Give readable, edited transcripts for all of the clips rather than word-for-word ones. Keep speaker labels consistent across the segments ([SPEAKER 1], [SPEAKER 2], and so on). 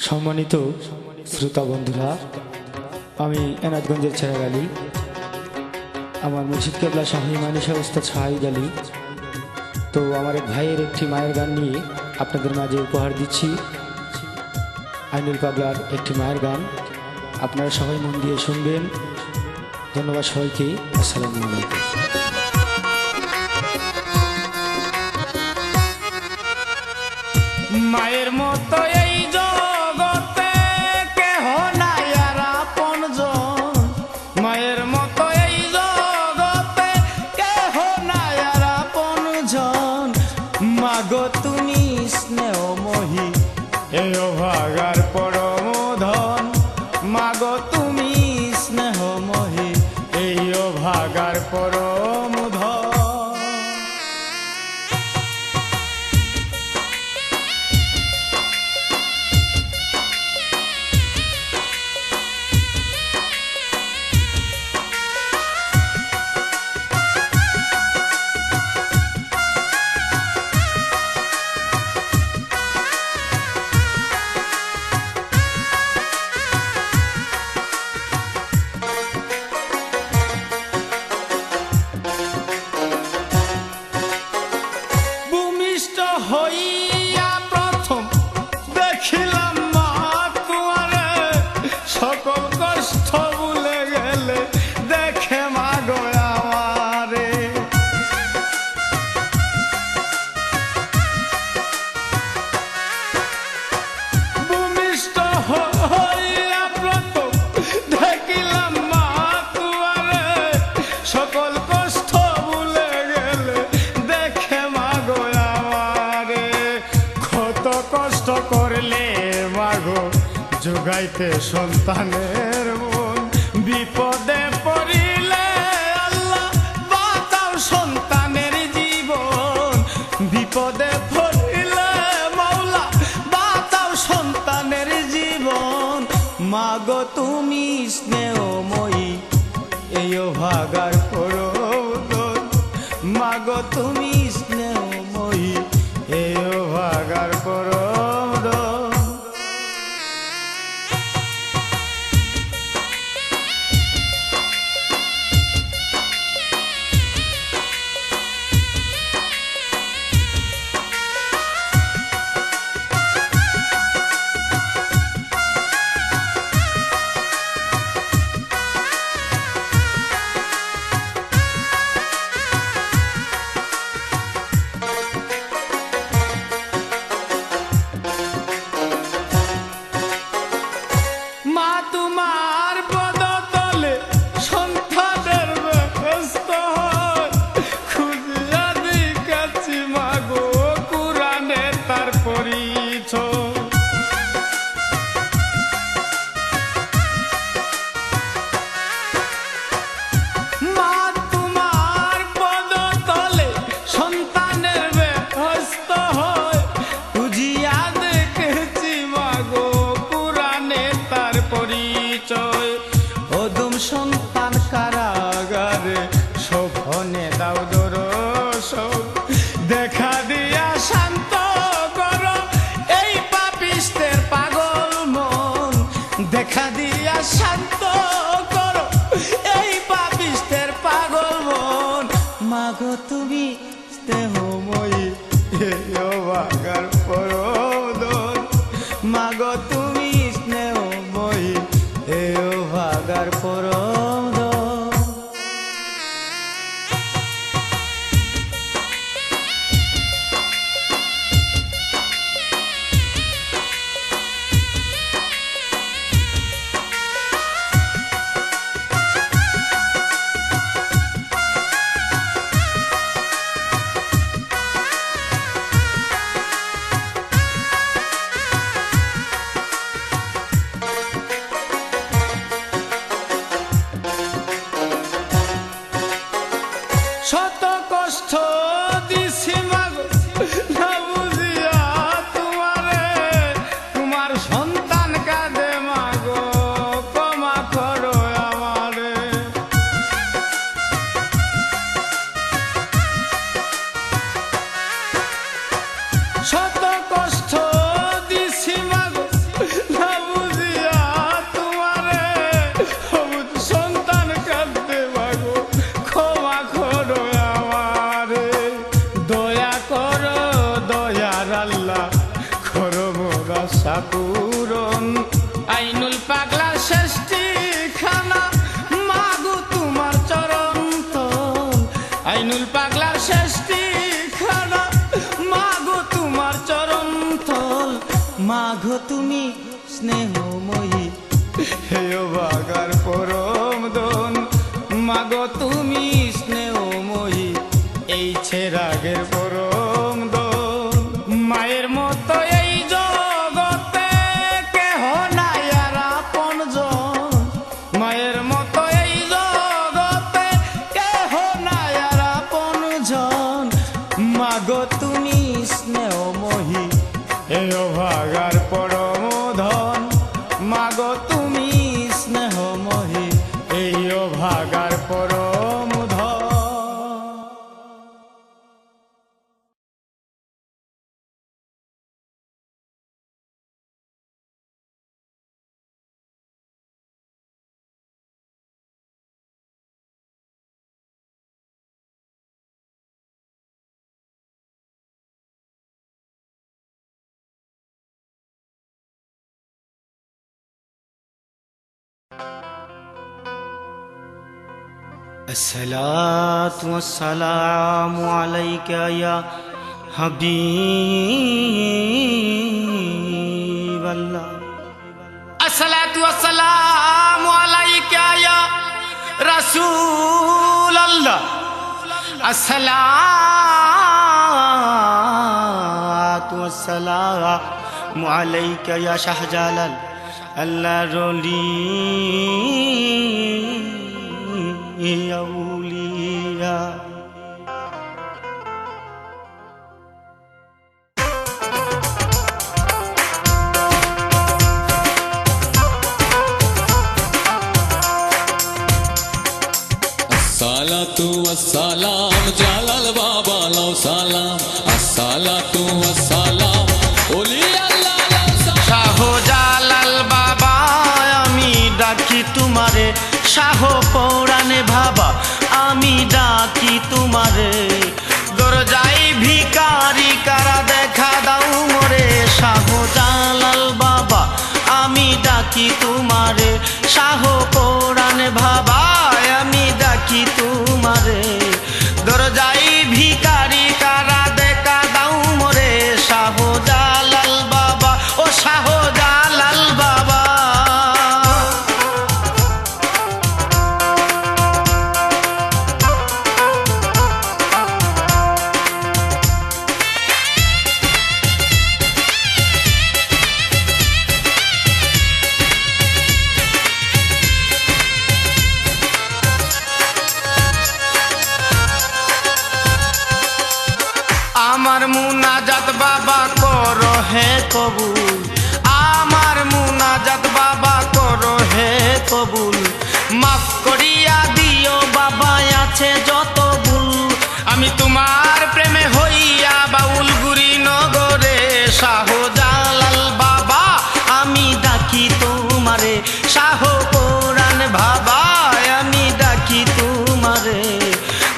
[SPEAKER 1] সম্মানিত শ্রোতা বন্ধুরা, আমি এনাদগঞ্জের চেরাগ আলী, আমার মুর্শিদ কেবলা শাহী মানিশা উস্তাদ শাহিদ আলী। তো আমার এক ভাইয়ের একটি মায়ের গান নিয়ে আপনাদের মাঝে উপহার দিচ্ছি। আইনুল পাগলার একটি মায়ের গান, আপনারা সবাই মন দিয়ে শুনবেন। ধন্যবাদ সবাইকে। আসসালামু আলাইকুম।
[SPEAKER 2] মায়ের মতো এই জগতে কেহ নাই আর আপনজন, মায়ের মতো এই জগতে কেহ নাই আর আপনজন। মাগো তুমি স্নেহময়ী এই অভাগার পরম ধন, মাগো তুমি স্নেহময়ী এই অভাগার পরম ধন। হইয়া প্রথম দেখিলাম মা তোমারে, সকল কষ্ট ভুলে গেলে দেখে মা গো আমারে। ভূমিষ্ঠ হইয়া প্রথম দেখিলাম মা তোমারে, সকল কষ্ট ভুলে গেলে দেখে মা গো কষ্ট করলে মাগো যোগাইতে সন্তানের মন, বিপদে পড়িলে আল্লাহ বাঁচাও সন্তানের জীবন, বিপদে পড়িলে মাওলা বাঁচাও সন্তানের জীবন। মাগো তুমি স্নেহময়ী এই অভাগার পরম, মাগো তুমি স্নেহময়ী এই অভাগার পরম। তোমার পদতলে সন্তানের ব্যস্ত খুঁজিয়া দিকাছি মাগো কুরানে তার পরিচয়। মা তোমার পদতলে সন্তানের ব্যস্ত হয়, খুঁজিয়া দেখেছি মাগো কুরানে তার পরিচয়। অদম সন্তান কারাগারে শোভনে দাও দর্শন, দেখা দিয়া শান্ত করো এই পাপিষ্টের পাগল মন, দেখা দিয়া শান্ত করো এই পাপিষ্টের পাগল মন। মাগো তুমি স্নেহময়ী এই অভাগার পরম ধন, মাগো তুমি স্নেহময়ী এই অভাগার পরম ধন। শত কষ্ট দিছি মাগো না বুঝিয়া তোমারে, তোমার সন্তান কাঁদে মাগো ক্ষমা করো আমারে। শত কষ্ট দিছি মাগো আশা পূরণ আইনুল পাগলার ষষ্ঠী খানা মাগো তোমার চরণ তল আইনুল পাগলার ষষ্ঠী খানা মাগো তোমার চরণ তল
[SPEAKER 3] মাগো তুমি স্নেহময়ী
[SPEAKER 2] হেয় বাগার পরম দন মাগো তুমি স্নেহময়ী এই ছেড়াগের পরম দন মায়ের মতো এই জগতে কেহ নাই আর আপনজন মায়ের মতো এই জগতে কেহ নাই আর আপনজন
[SPEAKER 3] মাগো তুমি স্নেহময়ী
[SPEAKER 2] হেয় ভাগার পরম ধন মাগো তুমি
[SPEAKER 3] স্নেহময়ী
[SPEAKER 2] এই ভাগার পরম ধন
[SPEAKER 3] الصلاة والسلام عليك يا حبيب الله
[SPEAKER 2] الصلاة والسلام عليك يا رسول الله
[SPEAKER 3] الصلاة والسلام عليك يا شهجلال الله رولي يا أولياء
[SPEAKER 4] अस्सलातु वस्सलाम জালাল বাবা লাউ সালাম अस्सलातु वस्सलाम ওলি আল্লাহ লাউ সালাম
[SPEAKER 3] শাহজালাল বাবা আমি ডাকি তোমারে শাহ পৌরাণে ভাবা আমি ডাকি তোমারে দরজাই ভিকারি কারা দেখা দাও মোরে শাহজালাল বাবা আমি ডাকি তোমারে শাহ পৌরাণে ভাবা আমি ডাকি তোমারে দরজাই ভিকারি কারা দেখা দাও মোরে শাহজালাল বাবা ও শাহজালাল বাবা আমার মুনাজাত বাবা করো হে কবুল আমার মুনাজাত বাবা করো হে কবুল মাফ করিয়া দিও বাবা আছে যত ভুল আমি তোমার প্রেমে হইয়া বাউল গুরি নগরে শাহজালাল বাবা আমি ডাকি তোমারে শাহ কোরআন বাবা আমি ডাকি তোমারে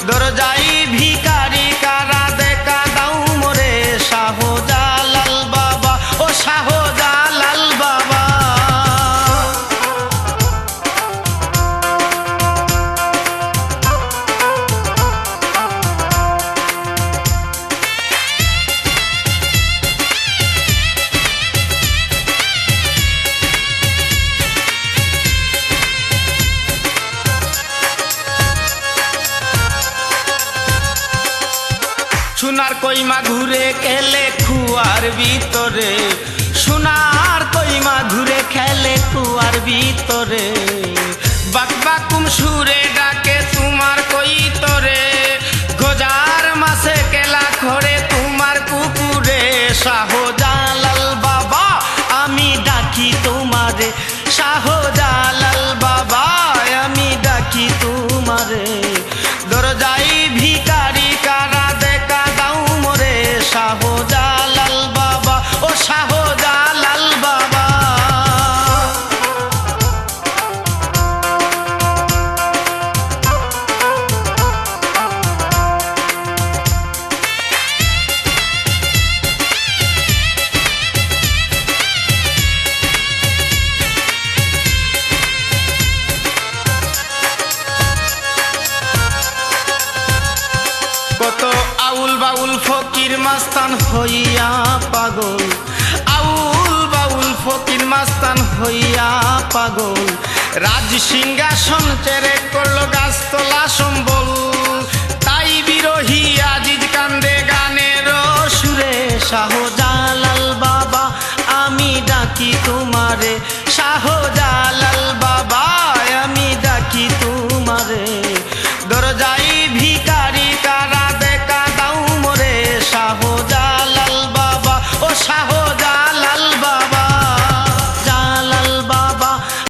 [SPEAKER 3] দরজাই ভিকারি কারা দেখা দাও মোরে শাহজালাল বাবা ও শাহজালাল বাবা সোনার কইমা ঘুরে খেলে কুয়ার ভিতরে সোনার কইমা ঘুরে খেলে কুয়ার ভিতরে বাকবাকুম সুরে ডাকে তোমার কইতরে গোজার মাসে কেলা করে তোমার কুকুরে শাহজালাল বাবা আমি ডাকি তোমারে শাহজালাল বাবা আমি ডাকি তোমারে দরজাই ভিকারি কারা দেখা দাও মোরে শাহজালাল বাবা ও শাহজালাল বাবা ফকির মাস্তান হইয়া পাগল, আউল বাউল ফকির মাস্তান হইয়া পাগল, রাজ সিংহাসন চেরে করলো গাছতলা সম্বল। তাই বিরোহী আজিজ কান্দে গানের সুরে, শাহজালাল বাবা আমি ডাকি তোমারে, শাহজালাল বাবা আমি ডাকি তোমারে।